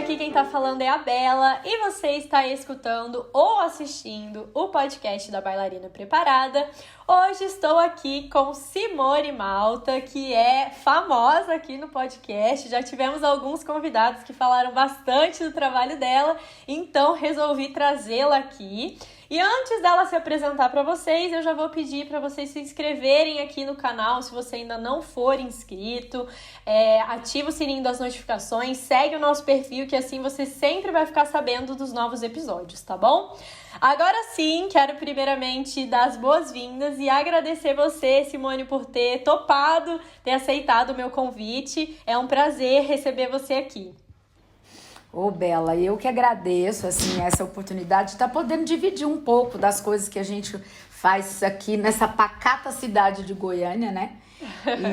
aqui quem tá falando é a Bela e você está escutando ou assistindo o podcast da Bailarina Preparada. Hoje estou aqui com Simone Malta, que é famosa aqui no podcast. Já tivemos alguns convidados que falaram bastante do trabalho dela, então resolvi trazê-la aqui. E antes dela se apresentar para vocês, eu já vou pedir para vocês se inscreverem aqui no canal, se você ainda não for inscrito. Ativa o sininho das notificações, segue o nosso perfil, que assim você sempre vai ficar sabendo dos novos episódios, tá bom? Agora sim, quero primeiramente dar as boas-vindas e agradecer você, Simone, por ter topado, ter aceitado o meu convite. É um prazer receber você aqui. Ô, Bela, eu que agradeço essa oportunidade de estar podendo dividir um pouco das coisas que a gente faz aqui nessa pacata cidade de Goiânia, né?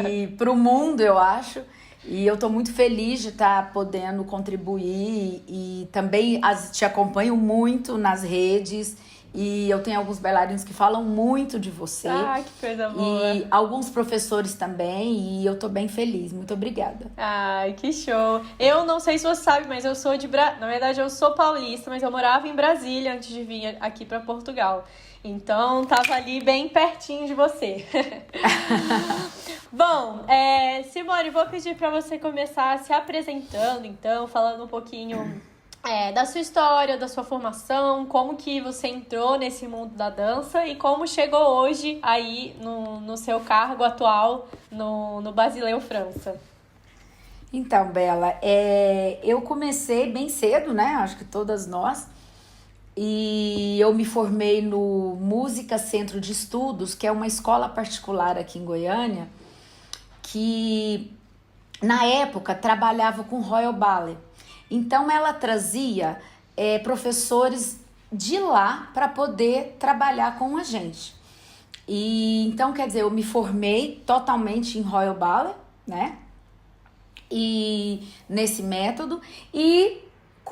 E para o mundo, eu acho. E eu estou muito feliz de estar podendo contribuir e também te acompanho muito nas redes. E eu tenho alguns bailarinos que falam muito de você. Ah, que coisa boa. E alguns professores também, e eu tô bem feliz. Muito obrigada. Ai, que show. Eu não sei se você sabe, mas eu sou na verdade, eu sou paulista, mas eu morava em Brasília antes de vir aqui para Portugal. Então, tava ali bem pertinho de você. Bom, Simone, vou pedir para você começar se apresentando, então, falando um pouquinho... da sua história, da sua formação, como que você entrou nesse mundo da dança e como chegou hoje aí no seu cargo atual no Basileu França. Então, Bela, eu comecei bem cedo, né? Acho que todas nós. E eu me formei no Música Centro de Estudos, que é uma escola particular aqui em Goiânia, que na época trabalhava com Royal Ballet. Então, ela trazia professores de lá para poder trabalhar com a gente. E então, quer dizer, eu me formei totalmente em Royal Ballet, né? E nesse método. E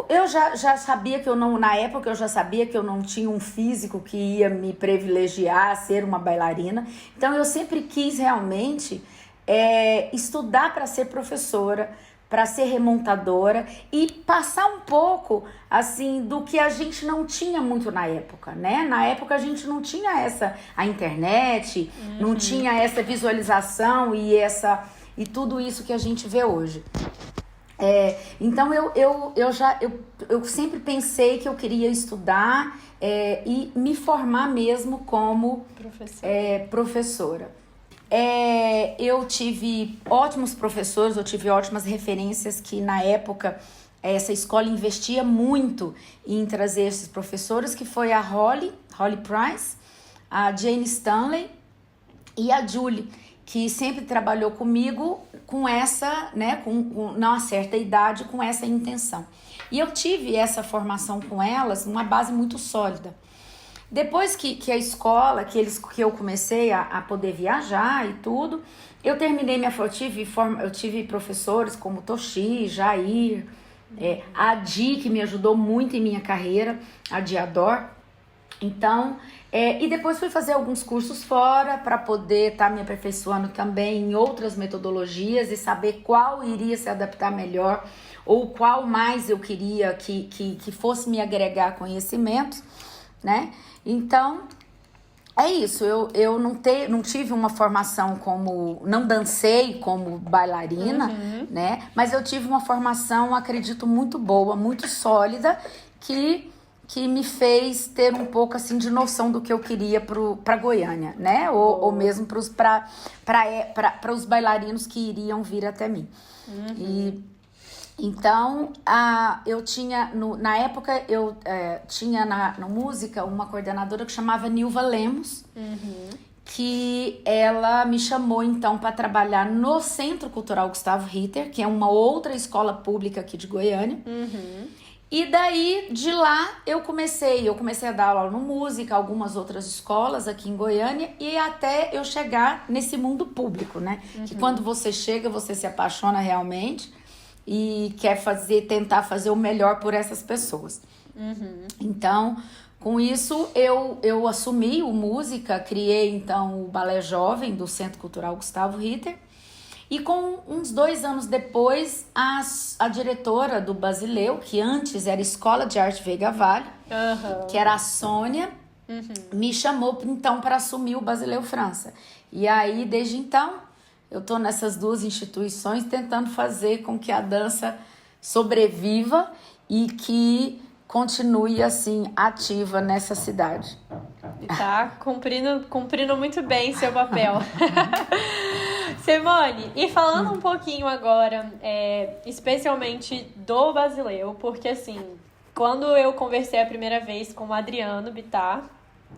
eu já sabia que na época eu já sabia que eu não tinha um físico que ia me privilegiar a ser uma bailarina. Então, eu sempre quis realmente estudar para ser professora, para ser remontadora e passar um pouco, assim, do que a gente não tinha muito na época, né? Na época a gente não tinha a internet, não tinha essa visualização e tudo isso que a gente vê hoje. Então eu sempre pensei que eu queria estudar e me formar mesmo como professora. Eu tive ótimos professores, eu tive ótimas referências que na época essa escola investia muito em trazer esses professores, que foi a Holly Price, a Jane Stanley e a Julie, que sempre trabalhou comigo com essa, né, com uma certa idade, com essa intenção. E eu tive essa formação com elas, uma base muito sólida. Depois que a escola, que eu comecei a poder viajar e tudo, eu terminei eu tive professores como Toshi, Jair, a Di, que me ajudou muito em minha carreira, a Diador. Então, e depois fui fazer alguns cursos fora para poder estar me aperfeiçoando também em outras metodologias e saber qual iria se adaptar melhor ou qual mais eu queria que fosse me agregar conhecimentos, né? Então, é isso. Eu não tive uma formação não dancei como bailarina, né? Mas eu tive uma formação, acredito, muito boa, muito sólida, que me fez ter um pouco assim de noção do que eu queria para Goiânia, né? Ou mesmo para os bailarinos que iriam vir até mim. Então, eu tinha, na época, eu tinha na música uma coordenadora que chamava Nilva Lemos, que ela me chamou, então, para trabalhar no Centro Cultural Gustavo Ritter, que é uma outra escola pública aqui de Goiânia. E daí, de lá, eu comecei a dar aula no música, algumas outras escolas aqui em Goiânia, e até eu chegar nesse mundo público, né? Que quando você chega, você se apaixona realmente e quer tentar fazer o melhor por essas pessoas. Então, com isso, eu assumi o música, criei então o Balé Jovem do Centro Cultural Gustavo Ritter E com uns 2 anos depois, a diretora do Basileu, que antes era Escola de Arte Veiga Vale, que era a Sônia, me chamou então para assumir o Basileu França. E aí, desde então, eu estou nessas duas instituições tentando fazer com que a dança sobreviva e que continue assim ativa nessa cidade. Tá cumprindo muito bem seu papel. Simone, e falando um pouquinho agora, especialmente do Basileu, porque assim, quando eu conversei a primeira vez com o Adriano Bittar,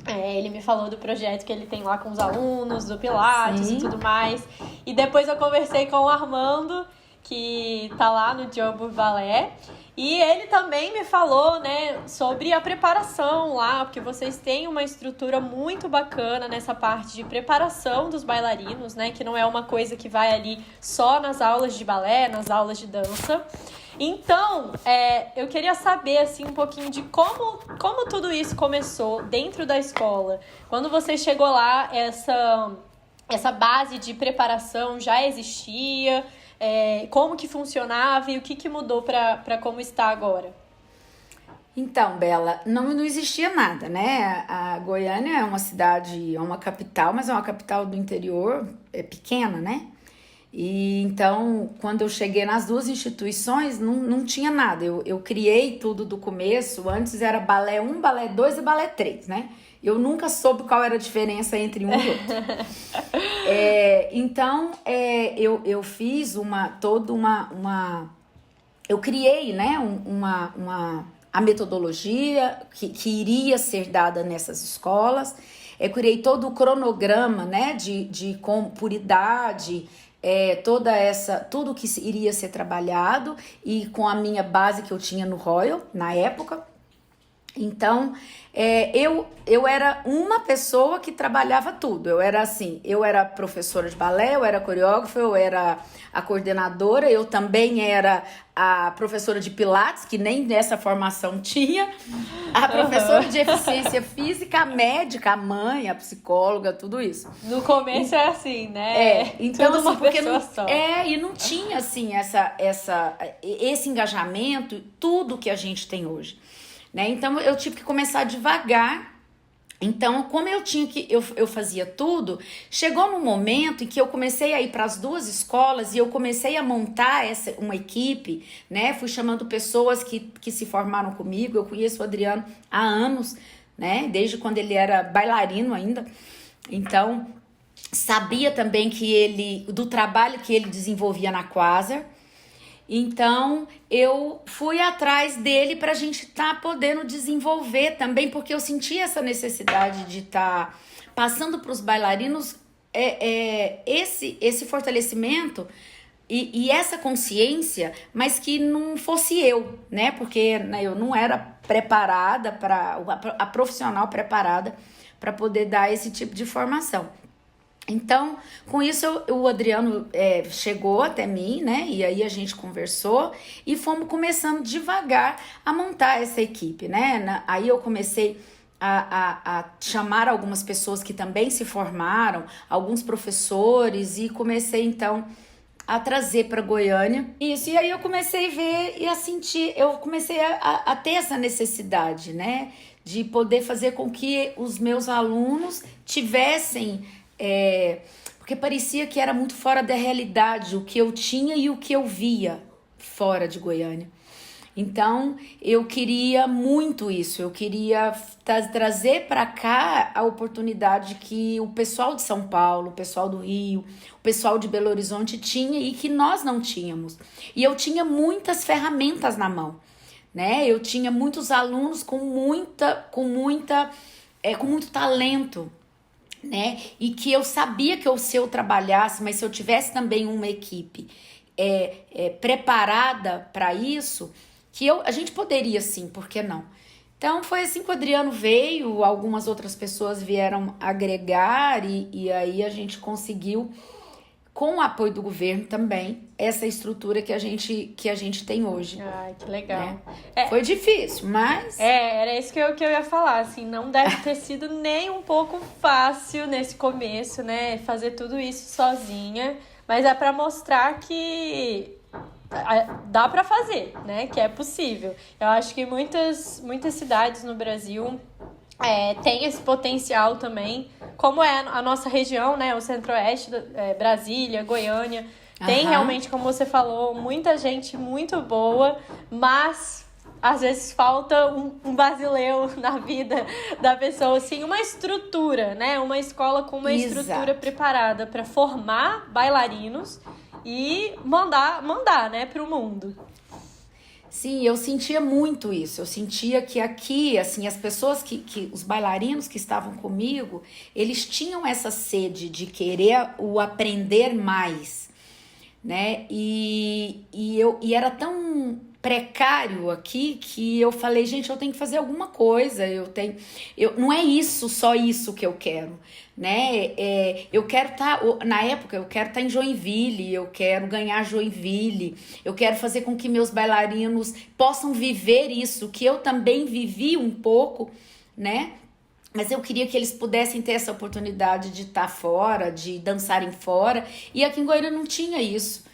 ele me falou do projeto que ele tem lá com os alunos, do Pilates e tudo mais. E depois eu conversei com o Armando, que tá lá no Diogo Balé. E ele também me falou, né, sobre a preparação lá, porque vocês têm uma estrutura muito bacana nessa parte de preparação dos bailarinos, né, que não é uma coisa que vai ali só nas aulas de balé, nas aulas de dança. Então, eu queria saber assim, um pouquinho de como tudo isso começou dentro da escola. Quando você chegou lá, essa base de preparação já existia? Como que funcionava e o que mudou para como está agora? Então, Bela, não existia nada, né? A Goiânia é uma cidade, é uma capital, mas é uma capital do interior, pequena, né? E então, quando eu cheguei nas duas instituições, não tinha nada. Eu criei tudo do começo. Antes era balé 1, balé 2 e balé 3, né? Eu nunca soube qual era a diferença entre um e outro. Então, eu fiz eu criei, né, a metodologia que iria ser dada nessas escolas. Eu criei todo o cronograma, né, por idade, tudo que iria ser trabalhado, e com a minha base que eu tinha no Royal, na época. Então, eu era uma pessoa que trabalhava tudo. Eu era professora de balé, eu era coreógrafa, eu era a coordenadora, eu também era a professora de pilates, que nem essa formação tinha, a professora de eficiência física, a médica, a mãe, a psicóloga, tudo isso. No começo é assim, né? Então, tudo assim, uma porque pessoa só. E não tinha, assim, esse engajamento, tudo que a gente tem hoje. Né? Então, eu tive que começar devagar. Então, como eu fazia tudo, chegou num momento em que eu comecei a ir para as duas escolas e eu comecei a montar uma equipe, né? Fui chamando pessoas que se formaram comigo. Eu conheço o Adriano há anos, né? Desde quando ele era bailarino ainda. Então, sabia também do trabalho que ele desenvolvia na Quasar. Então, eu fui atrás dele para a gente estar podendo desenvolver também, porque eu senti essa necessidade de estar passando para os bailarinos esse fortalecimento e essa consciência, mas que não fosse eu, né? Porque eu não era preparada, a profissional preparada para poder dar esse tipo de formação. Então, com isso, o Adriano chegou até mim, né? E aí a gente conversou e fomos começando devagar a montar essa equipe, né? Aí eu comecei a chamar algumas pessoas que também se formaram, alguns professores, e comecei, então, a trazer para Goiânia. Isso, e aí eu comecei a ver e a sentir, eu comecei a ter essa necessidade, né? De poder fazer com que os meus alunos tivessem... porque parecia que era muito fora da realidade o que eu tinha e o que eu via fora de Goiânia. Então, eu queria muito isso, eu queria trazer para cá a oportunidade que o pessoal de São Paulo, o pessoal do Rio, o pessoal de Belo Horizonte tinha e que nós não tínhamos. E eu tinha muitas ferramentas na mão, né? Eu tinha muitos alunos com muito talento, né? E que eu sabia que se eu trabalhasse, mas se eu tivesse também uma equipe preparada para isso, a gente poderia sim, por que não? Então foi assim que o Adriano veio, algumas outras pessoas vieram agregar e aí a gente conseguiu com o apoio do governo também, essa estrutura que a gente tem hoje. Ai, que legal. Né? Foi difícil, mas... Era isso que eu ia falar, assim, não deve ter sido nem um pouco fácil nesse começo, né, fazer tudo isso sozinha, mas é para mostrar que dá para fazer, né, que é possível. Eu acho que muitas cidades no Brasil tem esse potencial também, como é a nossa região, né, o Centro-Oeste, Brasília, Goiânia, tem realmente, como você falou, muita gente muito boa, mas às vezes falta um basileu na vida da pessoa, assim, uma estrutura, né, uma escola com uma estrutura preparada para formar bailarinos e mandar, né, para o mundo. Sim, eu sentia muito isso. Eu sentia que aqui, assim, as pessoas os bailarinos que estavam comigo, eles tinham essa sede de querer o aprender mais, né? E era tão precário aqui que eu falei, gente, eu tenho que fazer alguma coisa. Não é só isso que eu quero, né? Eu quero estar, na época, eu quero estar em Joinville, eu quero ganhar Joinville, eu quero fazer com que meus bailarinos possam viver isso, que eu também vivi um pouco, né? Mas eu queria que eles pudessem ter essa oportunidade de estar fora, de dançarem fora, e aqui em Goiânia não tinha isso.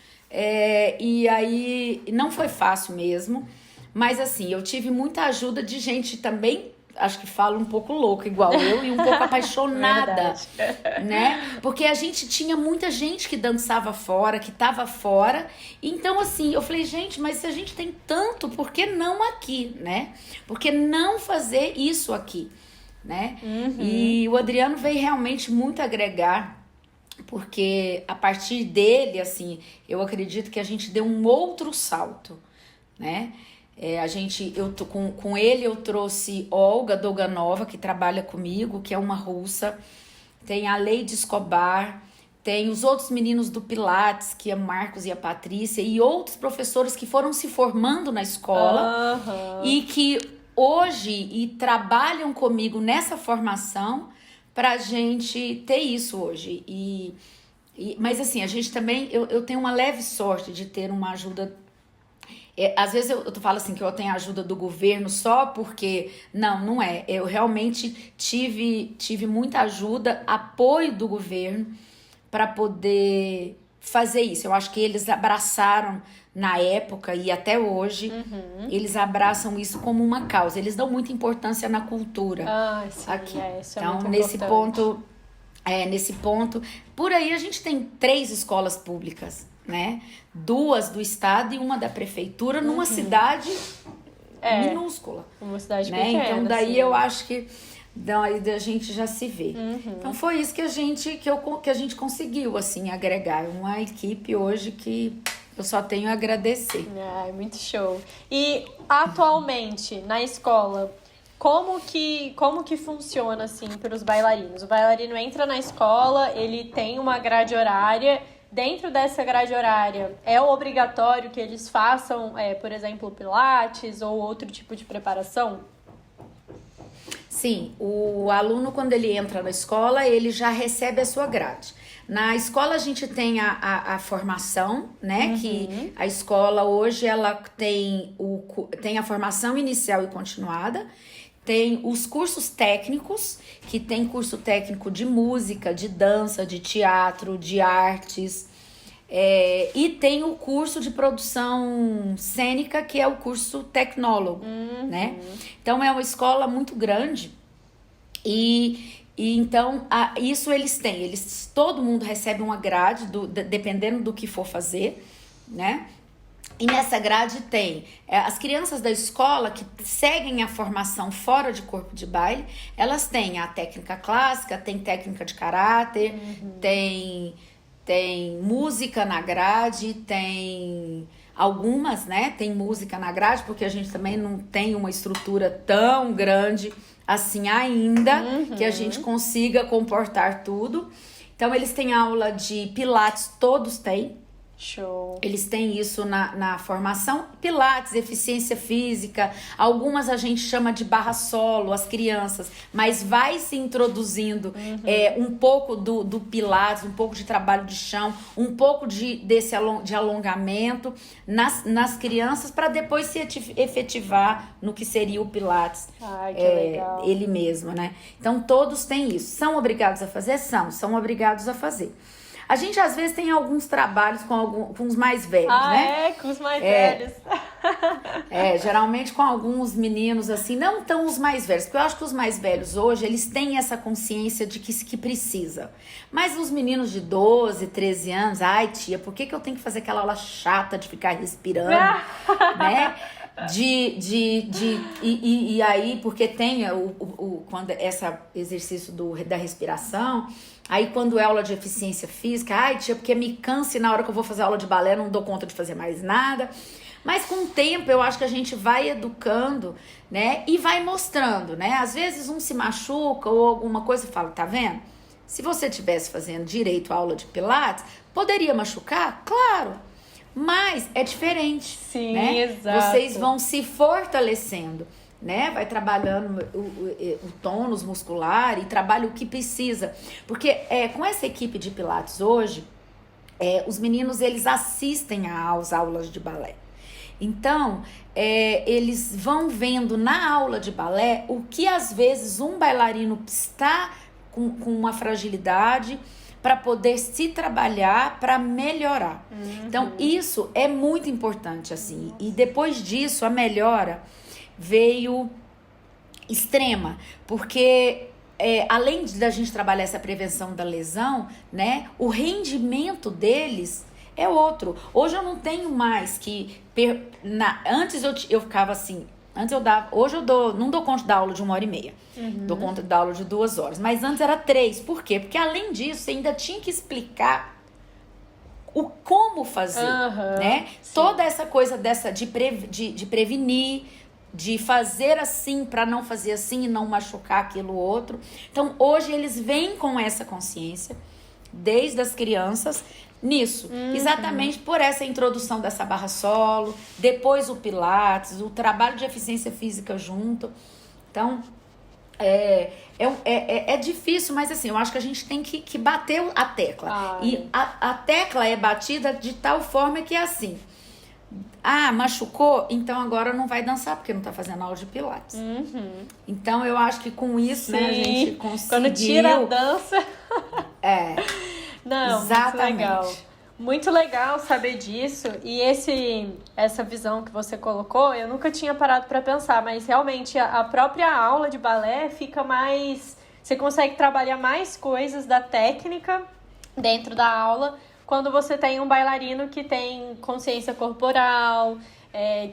E aí não foi fácil mesmo, mas assim, eu tive muita ajuda de gente também, acho que fala um pouco louca igual eu, e um pouco apaixonada, né? Porque a gente tinha muita gente que dançava fora, que estava fora, então assim, eu falei, gente, mas se a gente tem tanto, por que não aqui, né? Por que não fazer isso aqui, né? E o Adriano veio realmente muito agregar, porque a partir dele, assim, eu acredito que a gente deu um outro salto, né? Com ele eu trouxe Olga Doganova, que trabalha comigo, que é uma russa, tem a Leide Escobar, tem os outros meninos do Pilates, que é Marcos e a Patrícia, e outros professores que foram se formando na escola e que hoje trabalham comigo nessa formação, pra gente ter isso hoje. Mas assim, a gente também, eu tenho uma leve sorte de ter uma ajuda. Às vezes eu falo assim que eu tenho a ajuda do governo só porque não é. Eu realmente tive muita ajuda, apoio do governo para poder fazer isso. Eu acho que eles abraçaram na época e até hoje, eles abraçam isso como uma causa. Eles dão muita importância na cultura sim, aqui. Isso é então, muito nesse importante. ponto, por aí a gente tem 3 escolas públicas, né? 2 do estado e uma da prefeitura, numa cidade minúscula. Uma cidade né? pequena. Então, daí sim. eu acho que daí a gente já se vê. Então, foi isso que a gente conseguiu, assim, agregar. Uma equipe hoje que eu só tenho a agradecer. Muito show. E, atualmente, na escola, como que funciona, assim, para os bailarinos? O bailarino entra na escola, ele tem uma grade horária. Dentro dessa grade horária, é obrigatório que eles façam, por exemplo, pilates ou outro tipo de preparação? Sim, o aluno, quando ele entra na escola, ele já recebe a sua grade. Na escola a gente tem a formação, né? Que a escola hoje ela tem a formação inicial e continuada. Tem os cursos técnicos, que tem curso técnico de música, de dança, de teatro, de artes. E tem o curso de produção cênica, que é o curso tecnólogo, né? Então, é uma escola muito grande e então, isso eles têm. Todo mundo recebe uma grade, dependendo do que for fazer, né? E nessa grade tem as crianças da escola que seguem a formação fora de corpo de baile, elas têm a técnica clássica, tem técnica de caráter, tem música na grade, tem algumas, né? Tem música na grade, porque a gente também não tem uma estrutura tão grande assim ainda, que a gente consiga comportar tudo. Então, eles têm aula de pilates, todos têm. Show. Eles têm isso na formação. Pilates, eficiência física. Algumas a gente chama de barra solo, as crianças. Mas vai se introduzindo um pouco do Pilates, um pouco de trabalho de chão, um pouco de alongamento nas crianças para depois se efetivar no que seria o Pilates. Ai, que legal. Ele mesmo, né? Então, todos têm isso. São obrigados a fazer? São obrigados a fazer. A gente, às vezes, tem alguns trabalhos com os mais velhos, né? Com os mais velhos. Geralmente com alguns meninos, assim, não tão os mais velhos, porque eu acho que os mais velhos hoje, eles têm essa consciência de que precisa. Mas os meninos de 12, 13 anos, ai, tia, por que eu tenho que fazer aquela aula chata de ficar respirando, né? E aí, porque tem quando esse exercício da respiração, aí quando é aula de eficiência física, ai tia, porque me cansa e na hora que eu vou fazer aula de balé não dou conta de fazer mais nada. Mas com o tempo eu acho que a gente vai educando, né, e vai mostrando, né, às vezes um se machuca ou alguma coisa e fala, tá vendo? Se você estivesse fazendo direito a aula de Pilates, poderia machucar? Claro! Mas é diferente, sim, né? Exato. Vocês vão se fortalecendo, né? Vai trabalhando o tônus muscular e trabalha o que precisa. Porque com essa equipe de Pilates hoje, os meninos, eles assistem às aulas de balé. Então, eles vão vendo na aula de balé o que às vezes um bailarino está com uma fragilidade para poder se trabalhar, para melhorar. Então, isso é muito importante, assim. E depois disso, a melhora veio extrema, porque além da gente trabalhar essa prevenção da lesão, né, o rendimento deles é outro. Hoje eu não tenho mais que... Antes eu ficava assim... Antes eu dava... Hoje não dou conta da aula de 1h30. Dou conta da aula de 2 horas. Mas antes era 3. Por quê? Porque além disso, você ainda tinha que explicar como fazer, né? Sim. Toda essa coisa de prevenir, de fazer assim para não fazer assim e não machucar aquilo outro. Então, hoje eles vêm com essa consciência, desde as crianças, nisso, exatamente por essa introdução dessa barra solo, depois o Pilates, o trabalho de eficiência física junto. Então, é difícil, mas assim, eu acho que a gente tem que bater a tecla. E a tecla é batida de tal forma que é assim, machucou, então agora não vai dançar, porque não tá fazendo aula de Pilates. Então, eu acho que com isso, né, a gente conseguiu... Quando tira a dança... Não, exatamente. Muito legal saber disso. E essa visão que você colocou, eu nunca tinha parado para pensar, mas realmente a própria aula de balé fica mais... Você consegue trabalhar mais coisas da técnica dentro da aula quando você tem um bailarino que tem consciência corporal,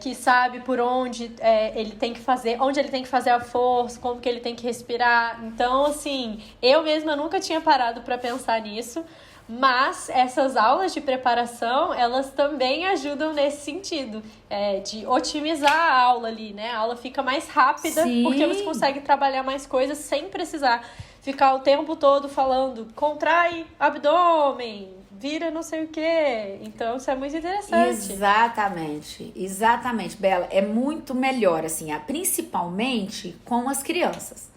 que sabe por onde ele tem que fazer, onde ele tem que fazer a força, como que ele tem que respirar. Então, assim, eu mesma nunca tinha parado para pensar nisso, mas essas aulas de preparação, elas também ajudam nesse sentido, de otimizar a aula ali, né? A aula fica mais rápida, sim, porque você consegue trabalhar mais coisas sem precisar ficar o tempo todo falando, contrai abdômen, vira não sei o quê. Então, isso é muito interessante. Exatamente, Bela. É muito melhor, assim, principalmente com as crianças,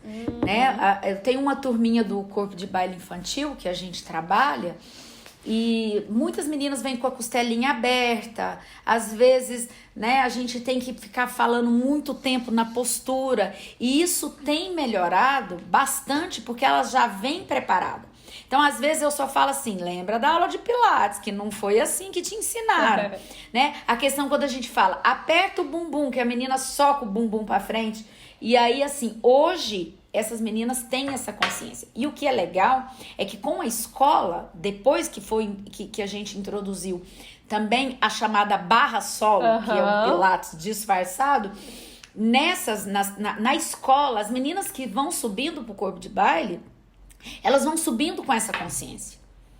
né? Eu tenho uma turminha do corpo de baile infantil que a gente trabalha e muitas meninas vêm com a costelinha aberta. Às vezes, né, a gente tem que ficar falando muito tempo na postura e isso tem melhorado bastante porque elas já vêm preparadas. Então, às vezes, eu só falo assim, lembra da aula de Pilates, que não foi assim que te ensinaram, né? A questão quando a gente fala, aperta o bumbum, que a menina soca o bumbum pra frente. E aí, assim, hoje, essas meninas têm essa consciência. E o que é legal é que com a escola, depois que a gente introduziu também a chamada barra solo, que é um Pilates disfarçado, na escola, as meninas que vão subindo pro corpo de baile, elas vão subindo com essa consciência.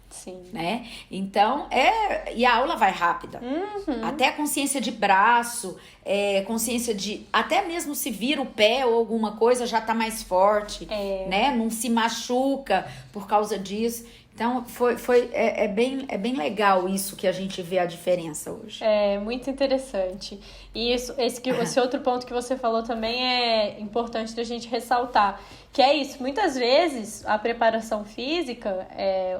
Sim. Né? Então, e a aula vai rápida. Até a consciência de braço, consciência de... Até mesmo se vira o pé ou alguma coisa, já tá mais forte, né? Não se machuca por causa disso. Então, é bem legal isso que a gente vê a diferença hoje. É muito interessante. E esse outro ponto que você falou também é importante da gente ressaltar, que é isso, muitas vezes a preparação física,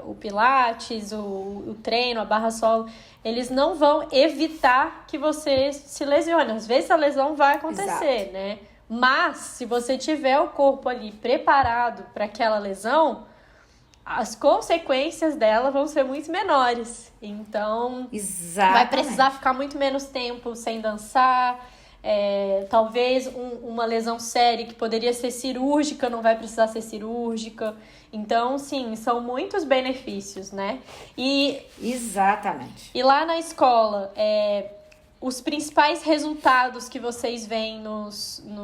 o pilates, o treino, a barra solo, eles não vão evitar que você se lesione. Às vezes a lesão vai acontecer, né? Mas, se você tiver o corpo ali preparado para aquela lesão, as consequências dela vão ser muito menores. Então, vai precisar ficar muito menos tempo sem dançar. Talvez uma lesão séria que poderia ser cirúrgica não vai precisar ser cirúrgica. Então, sim, são muitos benefícios, né? Exatamente. E lá na escola, os principais resultados que vocês veem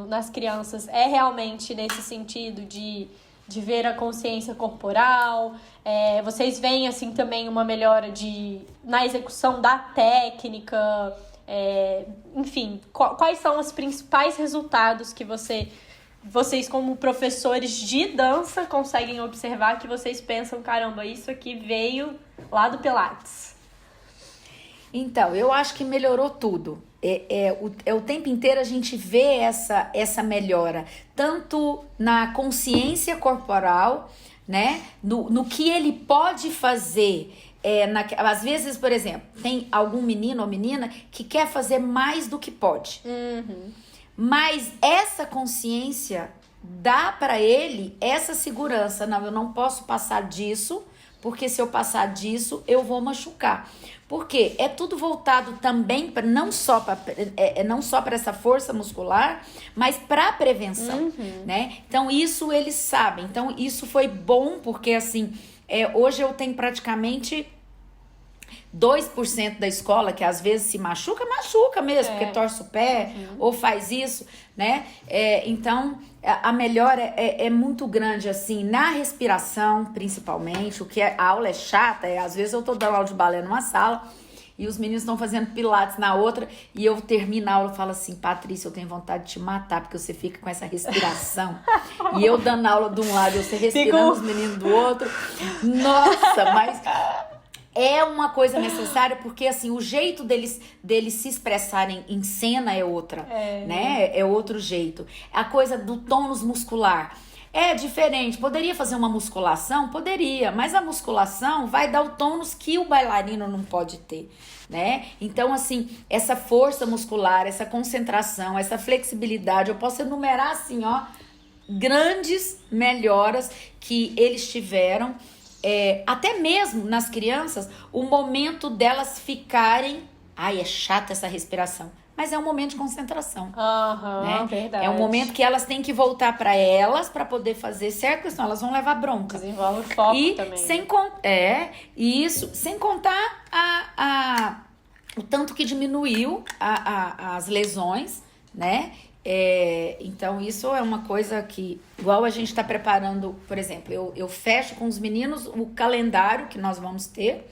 nas crianças é realmente nesse sentido de ver a consciência corporal? Vocês veem, assim, também uma melhora na execução da técnica? Enfim, quais são os principais resultados que vocês, como professores de dança, conseguem observar, que vocês pensam, caramba, isso aqui veio lá do Pilates? Então, eu acho que melhorou tudo. O tempo inteiro a gente vê essa melhora, tanto na consciência corporal, né? No que ele pode fazer. Às vezes, por exemplo, tem algum menino ou menina que quer fazer mais do que pode. Uhum. Mas essa consciência dá para ele essa segurança. Não, eu não posso passar disso, porque se eu passar disso, eu vou machucar. Porque é tudo voltado também não só para essa força muscular, mas para a prevenção, né? Então, isso eles sabem. Então, isso foi bom, porque assim, hoje eu tenho praticamente 2% da escola que às vezes se machuca mesmo, porque torce o pé ou faz isso, né? Então, a melhora é muito grande, assim, na respiração, principalmente. A aula é chata, às vezes eu tô dando aula de balé numa sala e os meninos estão fazendo pilates na outra e eu termino a aula e falo assim: Patrícia, eu tenho vontade de te matar, porque você fica com essa respiração. E eu dando aula de um lado e você respirando os meninos do outro. Nossa, mas é uma coisa necessária, porque assim, o jeito deles se expressarem em cena é outra, né? É outro jeito. A coisa do tônus muscular é diferente. Poderia fazer uma musculação? Poderia, mas a musculação vai dar o tônus que o bailarino não pode ter, né? Então, assim, essa força muscular, essa concentração, essa flexibilidade, eu posso enumerar assim, ó, grandes melhoras que eles tiveram. Até mesmo nas crianças, o momento delas ficarem... Ai, é chata essa respiração. Mas é um momento de concentração. Né? Verdade. É um momento que elas têm que voltar para elas para poder fazer certo, porque senão elas vão levar bronca. Desenvolve o foco também. Isso, sem contar o tanto que diminuiu as lesões, né? Então, isso é uma coisa que, igual a gente está preparando, por exemplo, eu fecho com os meninos o calendário que nós vamos ter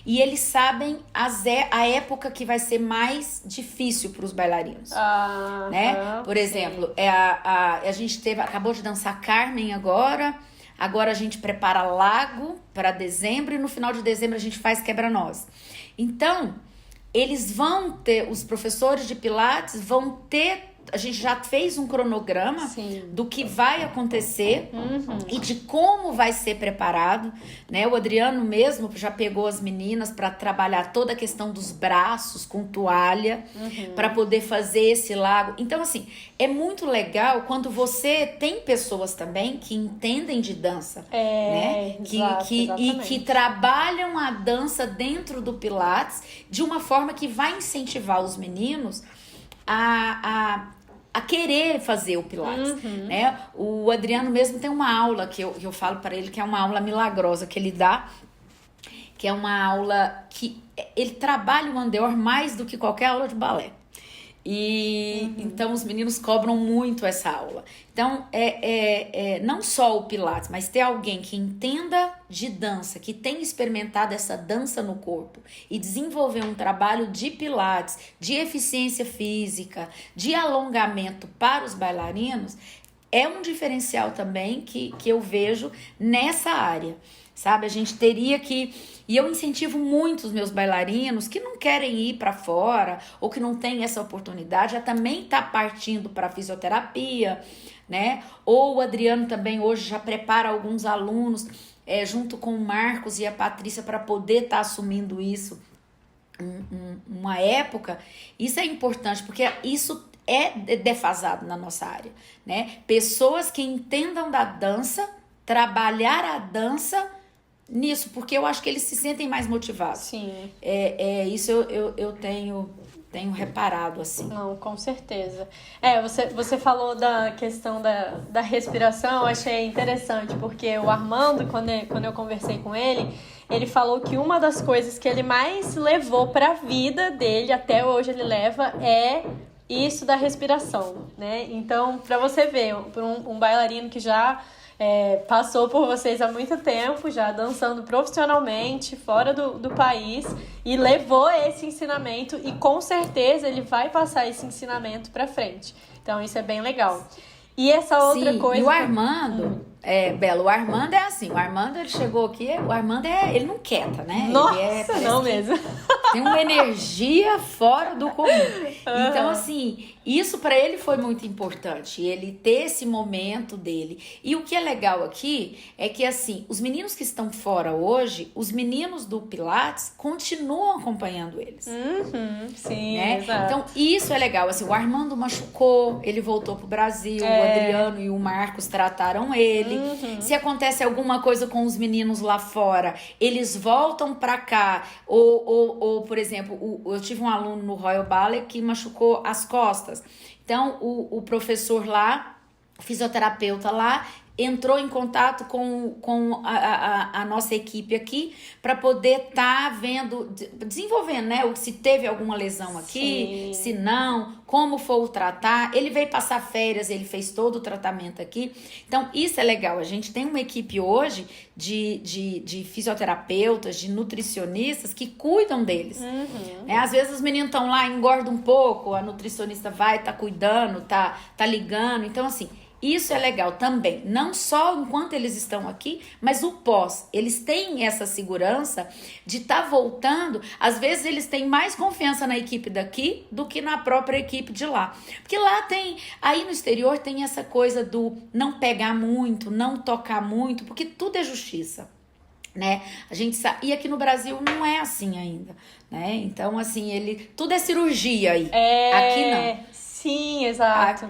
e eles sabem a época que vai ser mais difícil para os bailarinos, né? Por exemplo, a gente acabou de dançar Carmen agora a gente prepara Lago para dezembro e no final de dezembro a gente faz Quebra-Nós. Então, eles vão ter, os professores de Pilates vão ter, a gente já fez um cronograma do que vai acontecer e de como vai ser preparado, né? O Adriano mesmo já pegou as meninas para trabalhar toda a questão dos braços com toalha, para poder fazer esse lago. Então, assim, é muito legal quando você tem pessoas também que entendem de dança, né? Que trabalham a dança dentro do Pilates de uma forma que vai incentivar os meninos a querer fazer o Pilates, né? O Adriano mesmo tem uma aula que eu falo para ele que é uma aula milagrosa que ele dá, que é uma aula que ele trabalha o andeor mais do que qualquer aula de balé. E então os meninos cobram muito essa aula. Então, não só o Pilates, mas ter alguém que entenda de dança, que tenha experimentado essa dança no corpo e desenvolver um trabalho de Pilates, de eficiência física, de alongamento para os bailarinos, é um diferencial também que eu vejo nessa área, sabe? A gente teria que... E eu incentivo muito os meus bailarinos que não querem ir para fora ou que não têm essa oportunidade a também estar partindo para fisioterapia, né? Ou o Adriano também hoje já prepara alguns alunos junto com o Marcos e a Patrícia para poder estar assumindo isso uma época. Isso é importante porque isso é defasado na nossa área, né? Pessoas que entendam da dança, trabalhar a dança nisso, porque eu acho que eles se sentem mais motivados. Sim. Isso eu tenho reparado, assim. Não, com certeza. Você falou da questão da respiração, eu achei interessante, porque o Armando, quando eu conversei com ele falou que uma das coisas que ele mais levou pra vida dele, até hoje ele leva, é isso da respiração, né? Então, pra você ver, por um bailarino que já passou por vocês há muito tempo, já dançando profissionalmente, fora do país, e levou esse ensinamento, e com certeza ele vai passar esse ensinamento pra frente. Então, isso é bem legal. E essa outra coisa... E o Armando... Bela, o Armando é assim, o Armando ele chegou aqui, o Armando ele não quieta, né? Nossa, ele não mesmo. Tem uma energia fora do comum. Então, assim, isso para ele foi muito importante, ele ter esse momento dele. E o que é legal aqui é que, assim, os meninos que estão fora hoje, os meninos do Pilates continuam acompanhando eles. Sim, né? exato. Então, isso é legal. Assim, o Armando machucou, ele voltou pro Brasil, o Adriano e o Marcos trataram ele. Se acontece alguma coisa com os meninos lá fora, eles voltam pra cá. Ou por exemplo, eu tive um aluno no Royal Ballet que machucou as costas. Então, o professor lá, o fisioterapeuta lá, entrou em contato com a nossa equipe aqui para poder estar vendo, desenvolvendo, né? Se teve alguma lesão aqui, se não, como for o tratar. Ele veio passar férias, ele fez todo o tratamento aqui. Então, isso é legal. A gente tem uma equipe hoje de fisioterapeutas, de nutricionistas que cuidam deles. Às vezes os meninos estão lá, engordam um pouco, a nutricionista vai, tá cuidando, tá ligando. Então, assim... Isso é legal também, não só enquanto eles estão aqui, mas o pós. Eles têm essa segurança de estar voltando. Às vezes eles têm mais confiança na equipe daqui do que na própria equipe de lá. Porque lá tem, aí no exterior tem essa coisa do não pegar muito, não tocar muito, porque tudo é justiça, né? A gente sabe, e aqui no Brasil não é assim ainda, né? Então, assim, tudo é cirurgia aí. Aqui não. Sim, exato.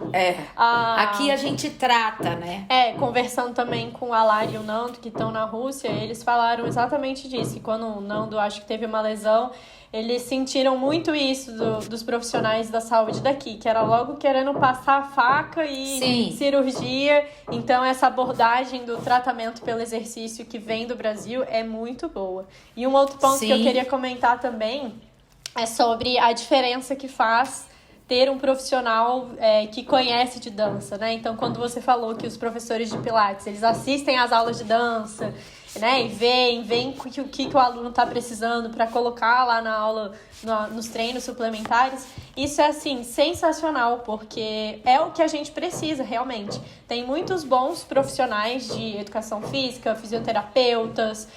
Aqui a gente trata, né? Conversando também com a Lara e o Nando, que estão na Rússia, eles falaram exatamente disso. Que quando o Nando, acho que teve uma lesão, eles sentiram muito isso dos profissionais da saúde daqui, que era logo querendo passar a faca e cirurgia. Então, essa abordagem do tratamento pelo exercício que vem do Brasil é muito boa. E um outro ponto que eu queria comentar também é sobre a diferença que faz ter um profissional que conhece de dança, né? Então, quando você falou que os professores de Pilates, eles assistem às aulas de dança, né? E veem o que o aluno está precisando para colocar lá na aula, nos treinos suplementares. Isso é, assim, sensacional, porque é o que a gente precisa, realmente. Tem muitos bons profissionais de educação física, fisioterapeutas,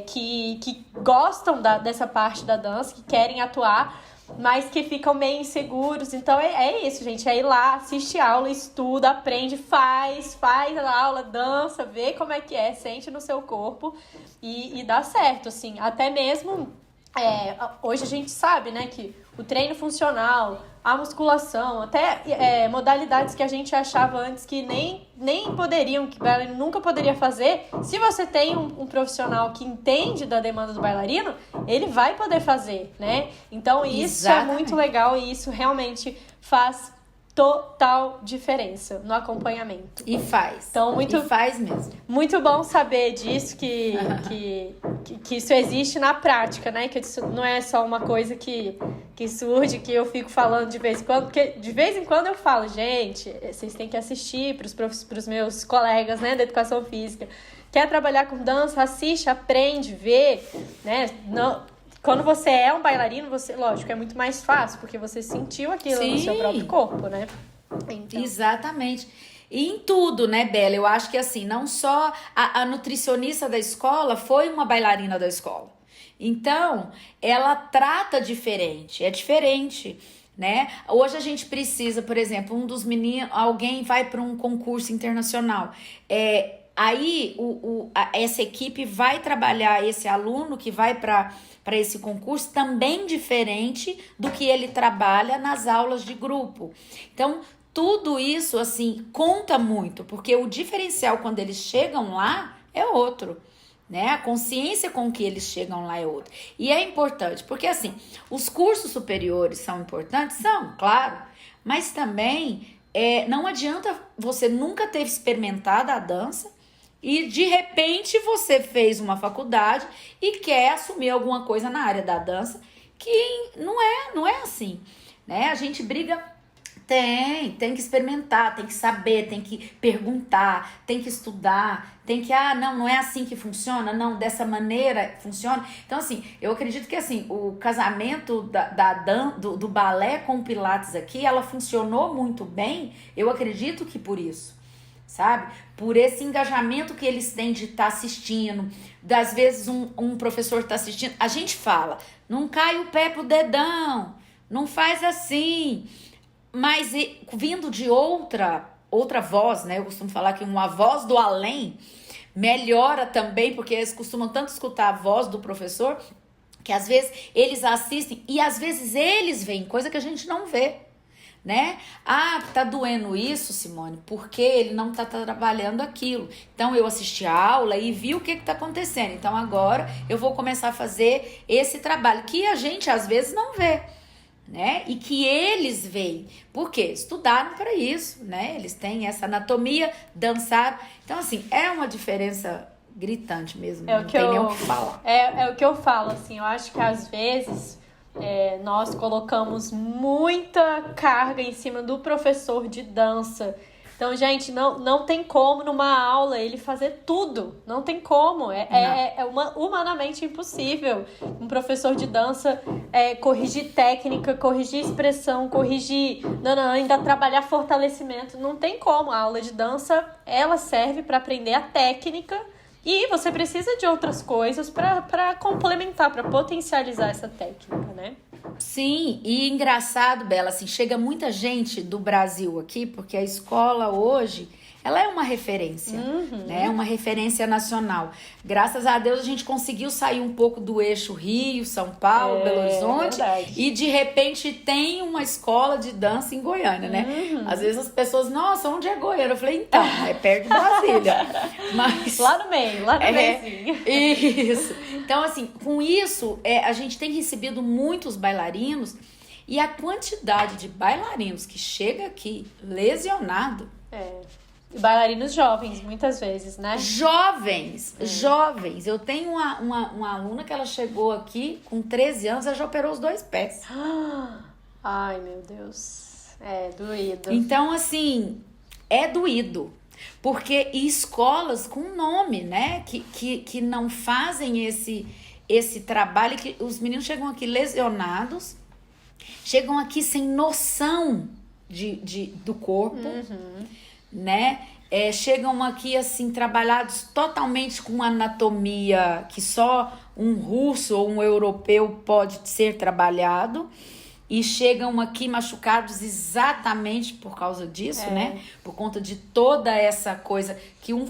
que gostam dessa parte da dança, que querem atuar, mas que ficam meio inseguros. Então é isso, gente, é ir lá, assiste aula, estuda, aprende, faz a aula, dança, vê como é que é, sente no seu corpo e dá certo, assim. Até mesmo hoje a gente sabe, né, que o treino funcional, a musculação, até modalidades que a gente achava antes que nem poderiam, que o bailarino nunca poderia fazer, se você tem um profissional que entende da demanda do bailarino, ele vai poder fazer, né? Então isso é muito legal e isso realmente faz total diferença no acompanhamento. E faz. Então, e faz mesmo. Muito bom saber disso, que isso existe na prática, né? Que isso não é só uma coisa que surge, que eu fico falando de vez em quando, porque de vez em quando eu falo, gente, vocês têm que assistir pros meus colegas, né, da educação física. Quer trabalhar com dança? Assiste, aprende, vê, né? Quando você é um bailarino, lógico, é muito mais fácil, porque você sentiu aquilo no seu próprio corpo, né? Então. Exatamente. E em tudo, né, Bela? Eu acho que assim, não só a nutricionista da escola foi uma bailarina da escola. Então, ela trata diferente, é diferente, né? Hoje a gente precisa, por exemplo, um dos meninos, alguém vai para um concurso internacional. Aí essa equipe vai trabalhar esse aluno que vai para esse concurso também diferente do que ele trabalha nas aulas de grupo. Então, tudo isso, assim, conta muito, porque o diferencial quando eles chegam lá é outro, né? A consciência com que eles chegam lá é outra. E é importante, porque, assim, os cursos superiores são importantes? São, claro, mas também não adianta você nunca ter experimentado a dança e, de repente, você fez uma faculdade e quer assumir alguma coisa na área da dança, que não é assim, né? A gente briga... Tem que experimentar, tem que saber, tem que perguntar, tem que estudar, tem que, não é assim que funciona, não, dessa maneira funciona. Então, assim, eu acredito que, assim, o casamento do balé com o Pilates aqui, ela funcionou muito bem, eu acredito que por isso, sabe? Por esse engajamento que eles têm de estar assistindo, das vezes um professor está assistindo, a gente fala, não cai o pé pro dedão, não faz assim... Mas vindo de outra voz, né? Eu costumo falar que uma voz do além melhora também, porque eles costumam tanto escutar a voz do professor, que às vezes eles assistem e às vezes eles veem coisa que a gente não vê, né? Tá doendo isso, Simone, porque ele não tá trabalhando aquilo. Então eu assisti a aula e vi o que tá acontecendo. Então agora eu vou começar a fazer esse trabalho que a gente às vezes não vê, né? E que eles veem. Por quê? Estudaram para isso, né? Eles têm essa anatomia, dançaram. Então, assim, é uma diferença gritante mesmo. Não tem nem o que falar. É o que eu falo, assim. Eu acho que às vezes nós colocamos muita carga em cima do professor de dança. Então, gente, não tem como numa aula ele fazer tudo. Não tem como. É humanamente impossível. Um professor de dança corrigir técnica, corrigir expressão, corrigir... ainda trabalhar fortalecimento. Não tem como. A aula de dança, ela serve para aprender a técnica e você precisa de outras coisas para complementar, para potencializar essa técnica, né? Sim, e engraçado, Bela, assim, chega muita gente do Brasil aqui, porque a escola hoje, ela é uma referência, né? Uma referência nacional. Graças a Deus a gente conseguiu sair um pouco do eixo Rio, São Paulo, Belo Horizonte, e de repente tem uma escola de dança em Goiânia, né? Às vezes as pessoas, nossa, onde é Goiânia? Eu falei, então, é perto de Brasília. Mas, lá no meio. Isso. Então, assim, com isso, a gente tem recebido muitos bailarinos e a quantidade de bailarinos que chega aqui lesionado. E bailarinos jovens, muitas vezes, né? Jovens. Eu tenho uma aluna que ela chegou aqui com 13 anos, ela já operou os 2 pés. Ai, meu Deus. É doído. Então, assim, é doído. Porque escolas com nome, né? Que não fazem esse trabalho, que os meninos chegam aqui lesionados, chegam aqui sem noção do corpo, né? Chegam aqui assim trabalhados totalmente com anatomia que só um russo ou um europeu pode ser trabalhado, e chegam aqui machucados exatamente por causa disso, né? Por conta de toda essa coisa que um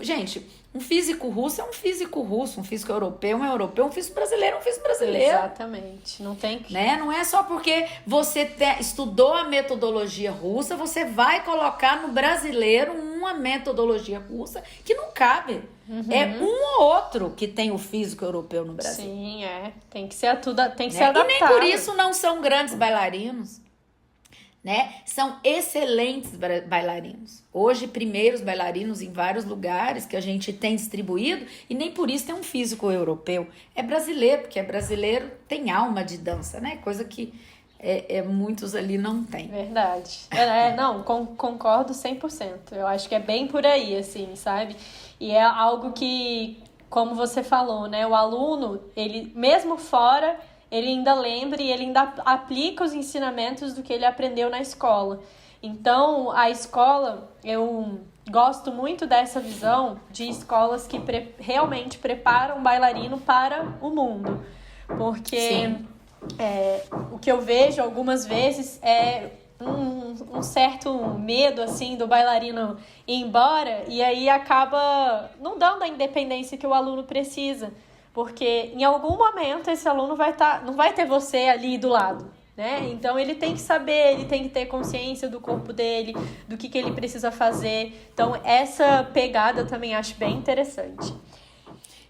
físico russo é um físico russo, um físico europeu é um europeu, um físico brasileiro é um físico brasileiro. Exatamente. Não tem que... Né? Não é só porque você estudou a metodologia russa, você vai colocar no brasileiro uma metodologia russa que não cabe. É um ou outro que tem o físico europeu no Brasil. Sim, tem que ser tem que ser adaptado. E nem por isso não são grandes bailarinos, né? São excelentes bailarinos. Hoje, primeiros bailarinos em vários lugares que a gente tem distribuído, e nem por isso tem um físico europeu. É brasileiro, porque brasileiro tem alma de dança, né? Coisa que muitos ali não têm. Verdade. Não, concordo 100%. Eu acho que é bem por aí, assim, sabe? E é algo que, como você falou, né? O aluno, ele mesmo fora, ele ainda lembra e ele ainda aplica os ensinamentos do que ele aprendeu na escola. Então, a escola, eu gosto muito dessa visão de escolas que realmente preparam o bailarino para o mundo. Porque o que eu vejo algumas vezes é um certo medo, assim, do bailarino ir embora, e aí acaba não dando a independência que o aluno precisa. Porque em algum momento esse aluno não vai ter você ali do lado, né? Então ele tem que saber, ele tem que ter consciência do corpo dele, do que ele precisa fazer. Então essa pegada eu também acho bem interessante.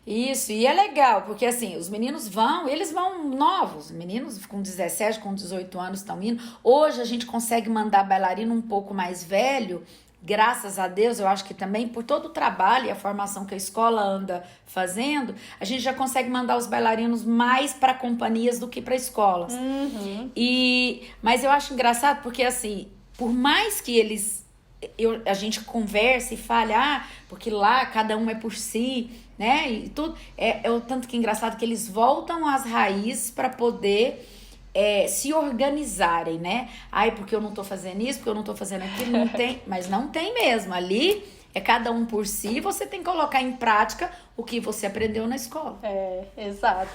Isso, e é legal, porque assim, os meninos eles vão novos, meninos com 17, com 18 anos estão indo. Hoje a gente consegue mandar bailarino um pouco mais velho, graças a Deus, eu acho que também por todo o trabalho e a formação que a escola anda fazendo, a gente já consegue mandar os bailarinos mais para companhias do que para escolas. Uhum. Mas eu acho engraçado porque assim, por mais que a gente converse e fale, porque lá cada um é por si, né? E tudo. É o tanto que é engraçado que eles voltam às raízes para poder se organizarem, né? Porque eu não tô fazendo isso, porque eu não tô fazendo aquilo, não tem. Mas não tem mesmo. Ali é cada um por si, você tem que colocar em prática o que você aprendeu na escola. Exato.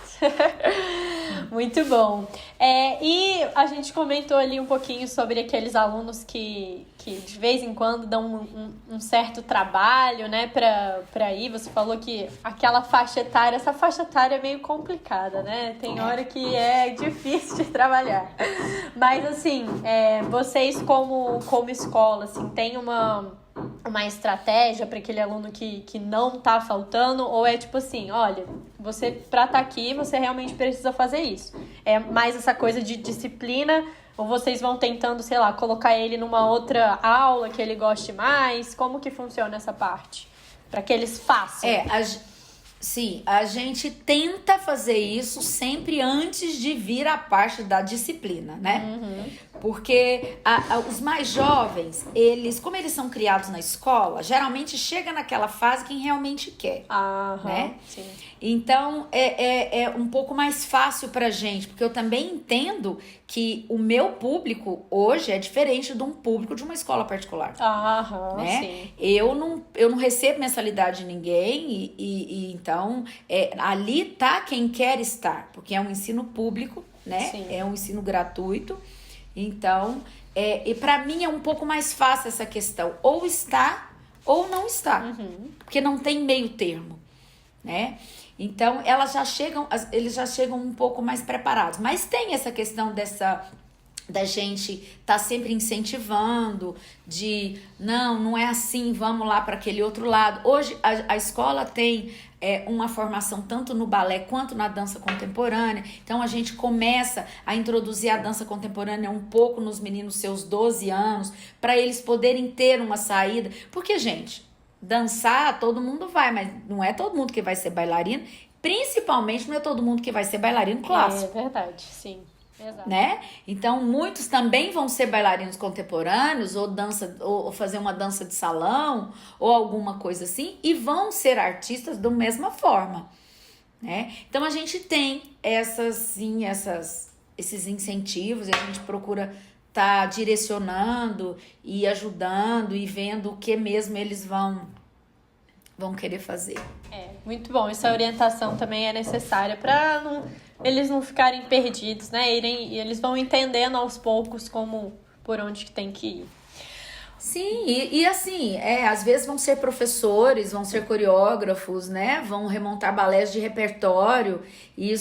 Muito bom. E a gente comentou ali um pouquinho sobre aqueles alunos que de vez em quando dão um certo trabalho, né, pra ir. Você falou que essa faixa etária é meio complicada, né? Tem hora que é difícil de trabalhar. Mas, assim, vocês como escola, assim, tem uma estratégia para aquele aluno que não tá faltando, ou é tipo assim, olha, você pra estar aqui, você realmente precisa fazer isso. É mais essa coisa de disciplina, ou vocês vão tentando, sei lá, colocar ele numa outra aula que ele goste mais? Como que funciona essa parte? Para que eles façam. Sim, a gente tenta fazer isso sempre antes de vir a parte da disciplina, né? Uhum. Porque os mais jovens, como eles são criados na escola, geralmente chega naquela fase quem realmente quer, né? Sim. Então, é um pouco mais fácil pra gente, porque eu também entendo que o meu público hoje é diferente de um público de uma escola particular. Né? Sim. Eu não recebo mensalidade de ninguém e então ali tá quem quer estar, porque é um ensino público, né? Sim. É um ensino gratuito. Então, e para mim é um pouco mais fácil essa questão, ou está ou não está, porque não tem meio termo, né? Então, eles já chegam um pouco mais preparados. Mas tem essa questão da gente tá sempre incentivando, não é assim, vamos lá para aquele outro lado. Hoje, a escola tem uma formação tanto no balé quanto na dança contemporânea. Então, a gente começa a introduzir a dança contemporânea um pouco nos meninos seus 12 anos, para eles poderem ter uma saída. Porque, gente, dançar todo mundo vai, mas não é todo mundo que vai ser bailarino, principalmente não é todo mundo que vai ser bailarino clássico. É verdade, sim. Exato. Né? Então muitos também vão ser bailarinos contemporâneos ou fazer uma dança de salão ou alguma coisa assim e vão ser artistas da mesma forma, né? Então a gente tem esses incentivos e a gente procura tá direcionando e ajudando e vendo o que mesmo eles vão querer fazer. Muito bom. Essa orientação também é necessária para eles não ficarem perdidos, né? E eles vão entendendo aos poucos por onde que tem que ir. Sim, e assim, às vezes vão ser professores, vão ser coreógrafos, né? Vão remontar balés de repertório. E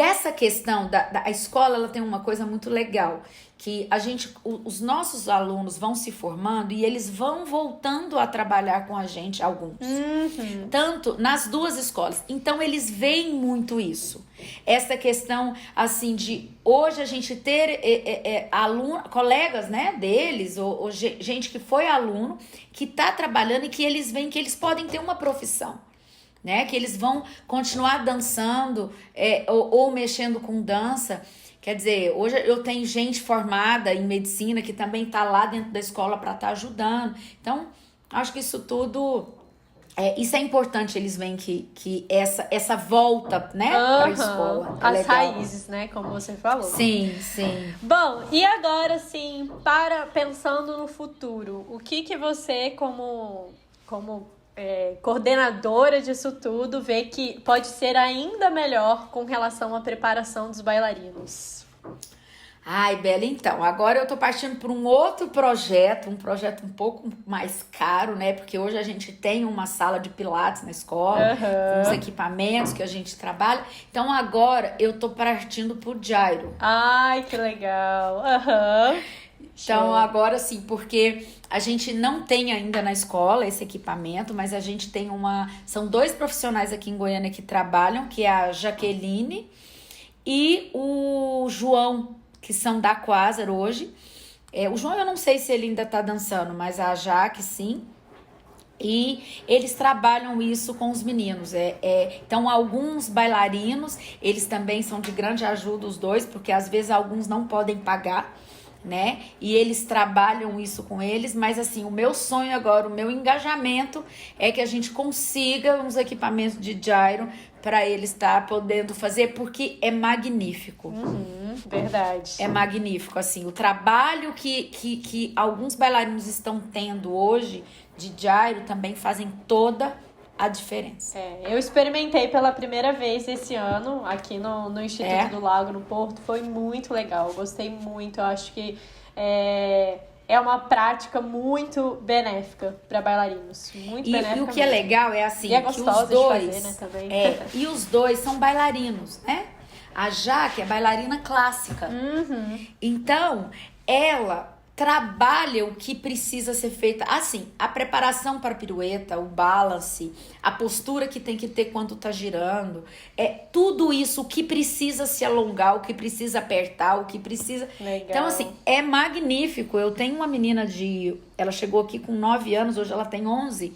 essa questão da escola, ela tem uma coisa muito legal, que os nossos alunos vão se formando e eles vão voltando a trabalhar com a gente, alguns. Tanto nas duas escolas. Então, eles veem muito isso. Essa questão, assim, de hoje a gente ter colegas, né, deles, ou gente que foi aluno, que tá trabalhando e que eles veem que eles podem ter uma profissão, né? Que eles vão continuar dançando ou mexendo com dança. Quer dizer, hoje eu tenho gente formada em medicina que também está lá dentro da escola para estar ajudando. Então, acho que isso tudo Isso é importante, eles veem que essa volta, né, para a escola. As legal. raízes, né, como você falou. Sim, sim. Bom, e agora, assim, pensando no futuro, o que você, como coordenadora disso tudo, vê que pode ser ainda melhor com relação à preparação dos bailarinos? Ai, Bela, então, agora eu tô partindo para um outro projeto, um projeto um pouco mais caro, né? Porque hoje a gente tem uma sala de pilates na escola, com os equipamentos que a gente trabalha. Então, agora eu tô partindo pro gyro. Ai, que legal. Então, agora sim, porque a gente não tem ainda na escola esse equipamento, mas a gente tem são 2 profissionais aqui em Goiânia que trabalham, que é a Jaqueline e o João, que são da Quasar hoje. O João, eu não sei se ele ainda tá dançando, mas a Jaque, sim. E eles trabalham isso com os meninos. Então, alguns bailarinos, eles também são de grande ajuda, os 2, porque às vezes alguns não podem pagar, né? E eles trabalham isso com eles, mas assim, o meu sonho agora, o meu engajamento é que a gente consiga uns equipamentos de gyro para eles estar podendo fazer, porque é magnífico. Verdade. É magnífico, assim, o trabalho que alguns bailarinos estão tendo hoje de gyro também fazem toda a diferença. Eu experimentei pela primeira vez esse ano aqui no Instituto do Lago, no Porto. Foi muito legal, gostei muito. Eu acho que é uma prática muito benéfica para bailarinos. Muito benéfica. E o que é legal é assim, e é gostosa que os 2, de fazer, né, também. E os 2 são bailarinos, né? A Jaque é bailarina clássica. Então, ela trabalha o que precisa ser feita. Assim, a preparação para a pirueta, o balance, a postura que tem que ter quando tá girando. Tudo isso, o que precisa se alongar, o que precisa apertar, o que precisa... Legal. Então, assim, é magnífico. Eu tenho uma menina ela chegou aqui com 9 anos, hoje ela tem 11,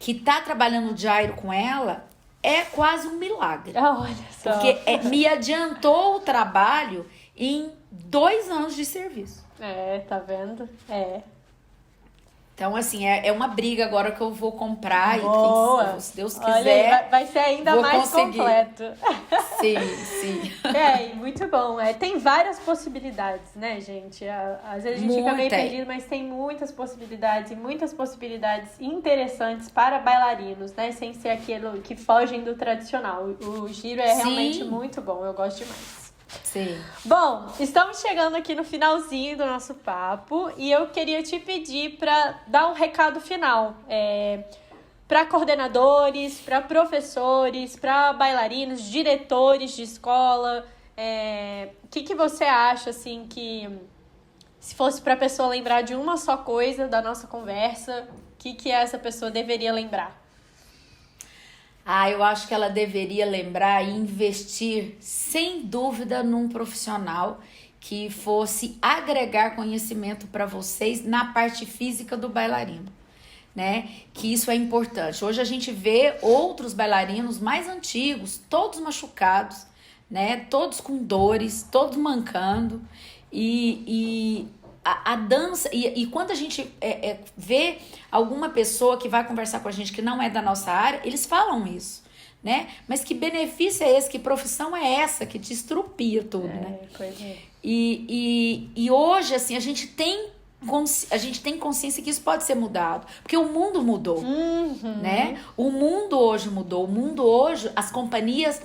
que tá trabalhando gyro com ela. É quase um milagre. Olha só. Porque me adiantou o trabalho em 2 anos de serviço. Tá vendo? Então, assim, é uma briga agora que eu vou comprar. Boa. E se Deus quiser, olha, vai ser ainda mais conseguir. completo. Sim. Muito bom. Tem várias possibilidades, né, gente? Às vezes a gente fica meio perdido, mas tem muitas possibilidades e muitas possibilidades interessantes para bailarinos, né? Sem ser aquilo que fogem do tradicional. O giro é realmente muito bom, eu gosto demais. Sim. Bom, estamos chegando aqui no finalzinho do nosso papo e eu queria te pedir para dar um recado final para coordenadores, para professores, para bailarinos, diretores de escola. O que você acha, assim, que se fosse para a pessoa lembrar de uma só coisa da nossa conversa, o que essa pessoa deveria lembrar? Eu acho que ela deveria lembrar e investir, sem dúvida, num profissional que fosse agregar conhecimento para vocês na parte física do bailarino, né? Que isso é importante. Hoje a gente vê outros bailarinos mais antigos, todos machucados, né? Todos com dores, todos mancando. A dança, e quando a gente vê alguma pessoa que vai conversar com a gente que não é da nossa área, eles falam isso, né? Mas que benefício é esse? Que profissão é essa que te estrupia tudo, né? Pois é. E hoje, assim, a gente tem consciência que isso pode ser mudado, porque o mundo mudou, né? O mundo hoje mudou, as companhias,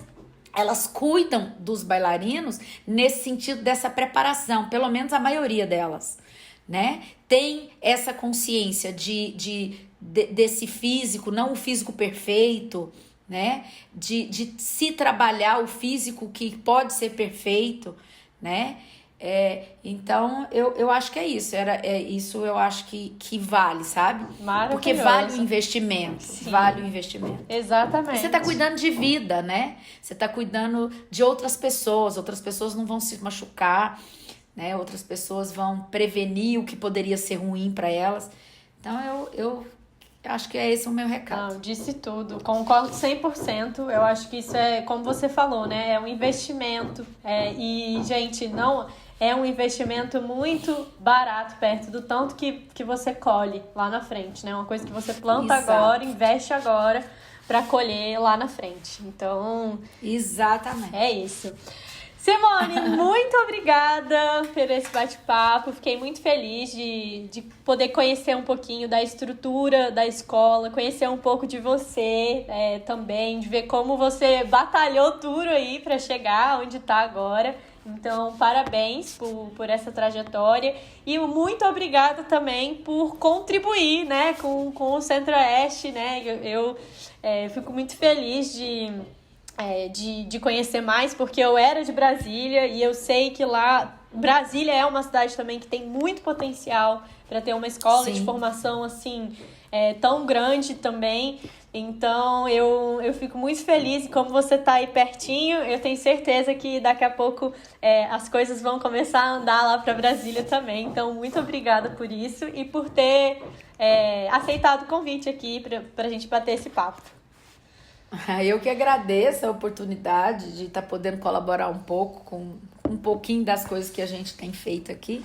elas cuidam dos bailarinos nesse sentido dessa preparação, pelo menos a maioria delas, né? Tem essa consciência desse físico, não o físico perfeito, né? De se trabalhar o físico que pode ser perfeito, né? Então, eu acho que é isso. Isso eu acho que vale, sabe? Porque vale o investimento. Sim. Vale o investimento. Exatamente. Você tá cuidando de vida, né? Você tá cuidando de outras pessoas não vão se machucar, né? Outras pessoas vão prevenir o que poderia ser ruim para elas. Então, eu acho que é esse o meu recado. Não, disse tudo. Concordo 100%. Eu acho que isso é, como você falou, né? É um investimento. E, gente, não... é um investimento muito barato perto do tanto que você colhe lá na frente, né? Uma coisa que você planta agora, investe agora para colher lá na frente. Então, exatamente. É isso. Simone, muito obrigada por esse bate-papo. Fiquei muito feliz de poder conhecer um pouquinho da estrutura da escola, conhecer um pouco de você também, de ver como você batalhou duro aí para chegar onde está agora. Então, parabéns por essa trajetória e muito obrigada também por contribuir, né, com o Centro-Oeste, né? Eu fico muito feliz de conhecer mais, porque eu era de Brasília e eu sei que lá, Brasília é uma cidade também que tem muito potencial para ter uma escola Sim. de formação assim, tão grande também. Então eu fico muito feliz e como você está aí pertinho, eu tenho certeza que daqui a pouco as coisas vão começar a andar lá para Brasília também. Então muito obrigada por isso e por ter aceitado o convite aqui para a gente bater esse papo. Eu que agradeço a oportunidade de estar podendo colaborar um pouco com um pouquinho das coisas que a gente tem feito aqui.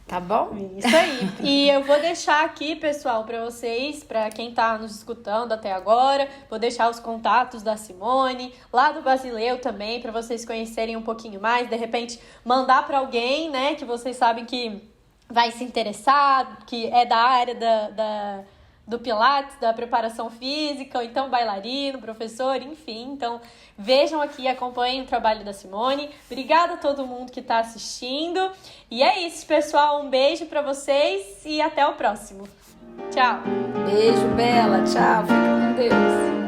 Tá bom? Isso aí. E eu vou deixar aqui, pessoal, para vocês, para quem tá nos escutando até agora, vou deixar os contatos da Simone, lá do Basileu também, para vocês conhecerem um pouquinho mais, de repente mandar para alguém, né, que vocês sabem que vai se interessar, que é da área do Pilates, da preparação física, ou então bailarino, professor, enfim. Então, vejam aqui, acompanhem o trabalho da Simone. Obrigada a todo mundo que está assistindo. E é isso, pessoal. Um beijo para vocês e até o próximo. Tchau. Beijo, Bela. Tchau. Fica com Deus.